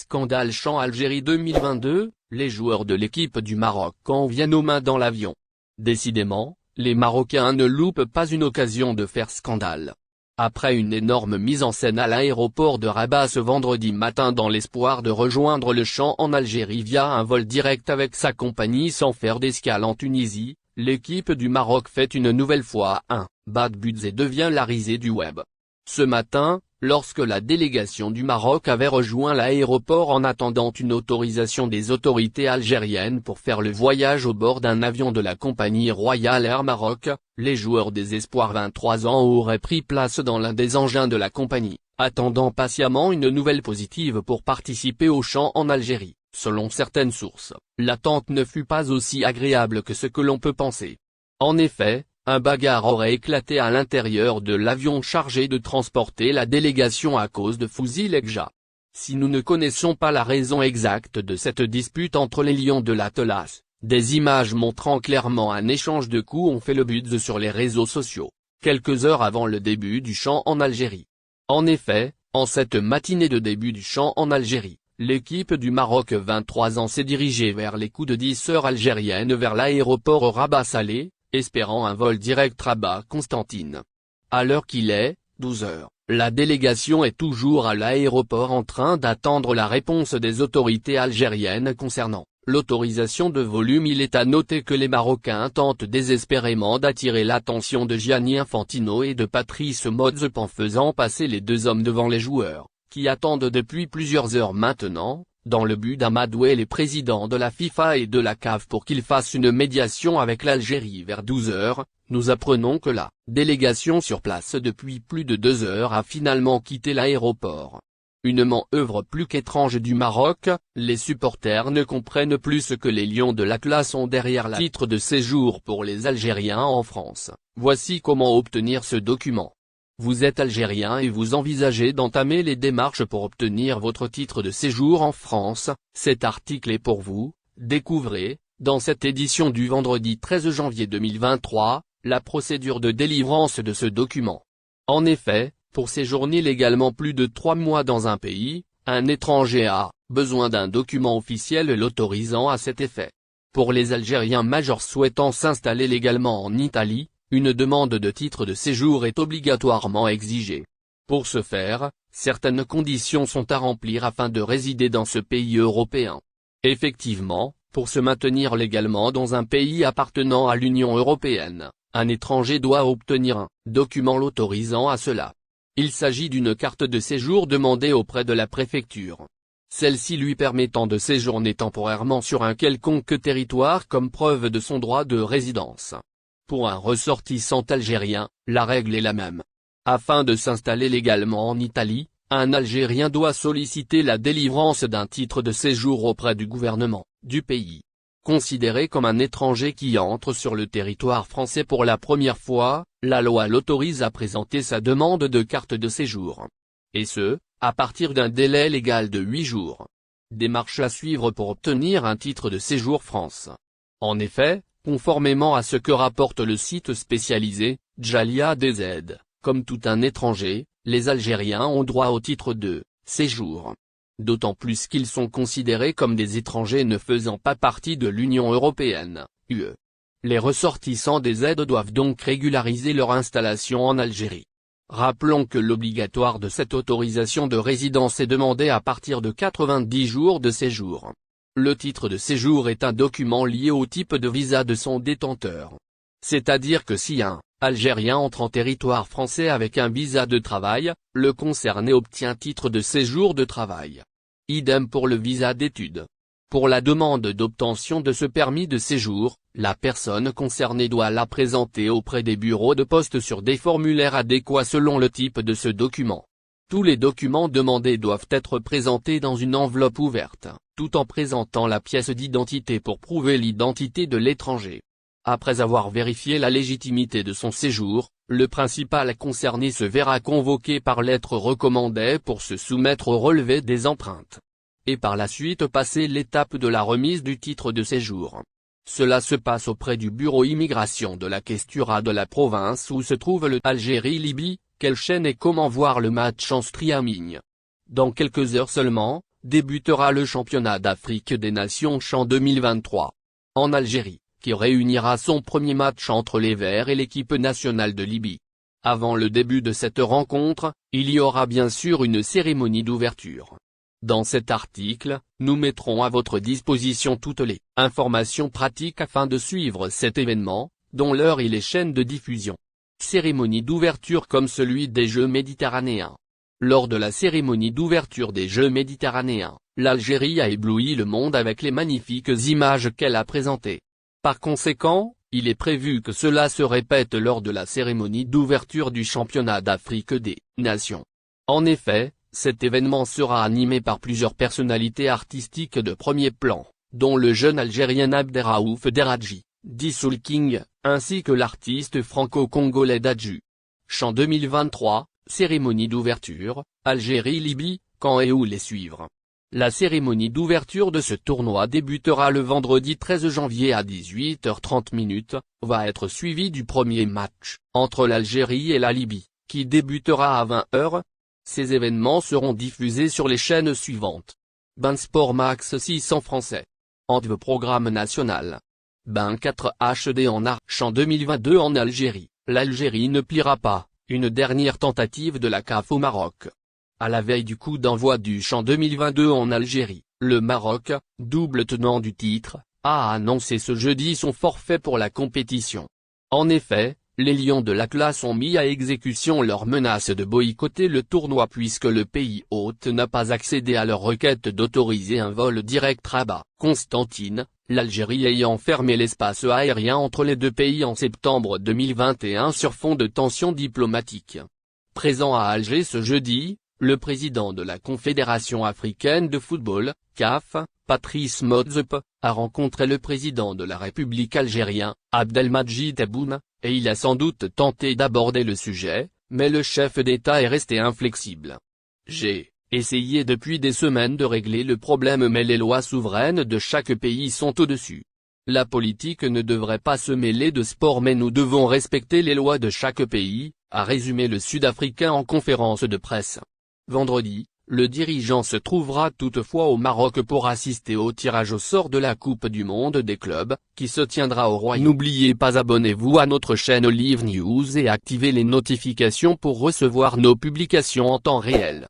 Scandale Champ Algérie 2022, les joueurs de l'équipe du Maroc en viennent aux mains dans l'avion. Décidément, les Marocains ne loupent pas une occasion de faire scandale. Après une énorme mise en scène à l'aéroport de Rabat ce vendredi matin dans l'espoir de rejoindre le Champ en Algérie via un vol direct avec sa compagnie sans faire d'escale en Tunisie, l'équipe du Maroc fait une nouvelle fois un bad buzz et devient la risée du web. Ce matin, lorsque la délégation du Maroc avait rejoint l'aéroport en attendant une autorisation des autorités algériennes pour faire le voyage au bord d'un avion de la compagnie Royal Air Maroc, les joueurs des Espoirs 23 ans auraient pris place dans l'un des engins de la compagnie, attendant patiemment une nouvelle positive pour participer au Champ en Algérie. Selon certaines sources, l'attente ne fut pas aussi agréable que ce que l'on peut penser. En effet, un bagarre aurait éclaté à l'intérieur de l'avion chargé de transporter la délégation à cause de fusils Legja. Si nous ne connaissons pas la raison exacte de cette dispute entre les lions de l'Atlas, des images montrant clairement un échange de coups ont fait le buzz sur les réseaux sociaux, quelques heures avant le début du Champ en Algérie. En effet, en cette matinée de début du Champ en Algérie, l'équipe du Maroc 23 ans s'est dirigée vers les coups de 10 heures algériennes vers l'aéroport Rabat-Salé, espérant un vol direct Rabat-Constantine. À l'heure qu'il est, 12 heures, la délégation est toujours à l'aéroport en train d'attendre la réponse des autorités algériennes concernant l'autorisation de volume. Il est à noter que les Marocains tentent désespérément d'attirer l'attention de Gianni Infantino et de Patrice Motsepe en faisant passer les deux hommes devant les joueurs, qui attendent depuis plusieurs heures maintenant, dans le but d'amadouer les présidents de la FIFA et de la CAF pour qu'ils fassent une médiation avec l'Algérie vers 12 heures. Nous apprenons que la délégation sur place depuis plus de 2 heures a finalement quitté l'aéroport. Une manœuvre plus qu'étrange du Maroc, les supporters ne comprennent plus ce que les lions de l'Atlas ont derrière le titre de séjour pour les Algériens en France. Voici comment obtenir ce document. Vous êtes algérien et vous envisagez d'entamer les démarches pour obtenir votre titre de séjour en France, cet article est pour vous. Découvrez, dans cette édition du vendredi 13 janvier 2023, la procédure de délivrance de ce document. En effet, pour séjourner légalement plus de 3 mois dans un pays, un étranger a besoin d'un document officiel l'autorisant à cet effet. Pour les Algériens majeurs souhaitant s'installer légalement en Italie, une demande de titre de séjour est obligatoirement exigée. Pour ce faire, certaines conditions sont à remplir afin de résider dans ce pays européen. Effectivement, pour se maintenir légalement dans un pays appartenant à l'Union européenne, un étranger doit obtenir un document l'autorisant à cela. Il s'agit d'une carte de séjour demandée auprès de la préfecture. Celle-ci lui permettant de séjourner temporairement sur un quelconque territoire comme preuve de son droit de résidence. Pour un ressortissant algérien, la règle est la même. Afin de s'installer légalement en Italie, un Algérien doit solliciter la délivrance d'un titre de séjour auprès du gouvernement du pays. Considéré comme un étranger qui entre sur le territoire français pour la première fois, la loi l'autorise à présenter sa demande de carte de séjour. Et ce, à partir d'un délai légal de 8 jours. Démarche à suivre pour obtenir un titre de séjour France. En effet, conformément à ce que rapporte le site spécialisé, Jalia DZ, comme tout un étranger, les Algériens ont droit au titre de séjour. D'autant plus qu'ils sont considérés comme des étrangers ne faisant pas partie de l'Union européenne, UE. Les ressortissants des aides doivent donc régulariser leur installation en Algérie. Rappelons que l'obligatoire de cette autorisation de résidence est demandé à partir de 90 jours de séjour. Le titre de séjour est un document lié au type de visa de son détenteur. C'est-à-dire que si un Algérien entre en territoire français avec un visa de travail, le concerné obtient titre de séjour de travail. Idem pour le visa d'études. Pour la demande d'obtention de ce permis de séjour, la personne concernée doit la présenter auprès des bureaux de poste sur des formulaires adéquats selon le type de ce document. Tous les documents demandés doivent être présentés dans une enveloppe ouverte, tout en présentant la pièce d'identité pour prouver l'identité de l'étranger. Après avoir vérifié la légitimité de son séjour, le principal concerné se verra convoqué par lettre recommandée pour se soumettre au relevé des empreintes. Et par la suite passer l'étape de la remise du titre de séjour. Cela se passe auprès du bureau immigration de la questura de la province où se trouve le Algérie-Libye. Quelle chaîne et comment voir le match en streaming? Dans quelques heures seulement, débutera le championnat d'Afrique des Nations Chans 2023. En Algérie, qui réunira son premier match entre les Verts et l'équipe nationale de Libye. Avant le début de cette rencontre, il y aura bien sûr une cérémonie d'ouverture. Dans cet article, nous mettrons à votre disposition toutes les informations pratiques afin de suivre cet événement, dont l'heure et les chaînes de diffusion. Cérémonie d'ouverture comme celui des Jeux méditerranéens. Lors de la cérémonie d'ouverture des Jeux méditerranéens, l'Algérie a ébloui le monde avec les magnifiques images qu'elle a présentées. Par conséquent, il est prévu que cela se répète lors de la cérémonie d'ouverture du championnat d'Afrique des Nations. En effet, cet événement sera animé par plusieurs personnalités artistiques de premier plan, dont le jeune Algérien Abderraouf Deradji, dit Soul King, ainsi que l'artiste franco-congolais Dadju. Chant 2023, cérémonie d'ouverture, Algérie-Libye, quand et où les suivre. La cérémonie d'ouverture de ce tournoi débutera le vendredi 13 janvier à 18h30, va être suivie du premier match, entre l'Algérie et la Libye, qui débutera à 20h. Ces événements seront diffusés sur les chaînes suivantes. Ben Sport Max 6 en français. Antv Programme national. Ben 4 HD en Chant 2022 en Algérie, l'Algérie ne pliera pas, une dernière tentative de la CAF au Maroc. À la veille du coup d'envoi du Chant 2022 en Algérie, le Maroc, double tenant du titre, a annoncé ce jeudi son forfait pour la compétition. En effet, les Lions de l'Atlas ont mis à exécution leur menace de boycotter le tournoi puisque le pays hôte n'a pas accédé à leur requête d'autoriser un vol direct Rabat-Constantine, l'Algérie ayant fermé l'espace aérien entre les deux pays en septembre 2021 sur fond de tensions diplomatiques. Présent à Alger ce jeudi, le président de la Confédération africaine de football, CAF, Patrice Motsepe, a rencontré le président de la République algérien, Abdelmadjid Tebboune, et il a sans doute tenté d'aborder le sujet, mais le chef d'État est resté inflexible. J'ai essayé depuis des semaines de régler le problème mais les lois souveraines de chaque pays sont au-dessus. La politique ne devrait pas se mêler de sport mais nous devons respecter les lois de chaque pays, a résumé le Sud-Africain en conférence de presse. Vendredi, le dirigeant se trouvera toutefois au Maroc pour assister au tirage au sort de la Coupe du Monde des clubs, qui se tiendra au Royaume. N'oubliez pas abonnez-vous à notre chaîne Olive News et activez les notifications pour recevoir nos publications en temps réel.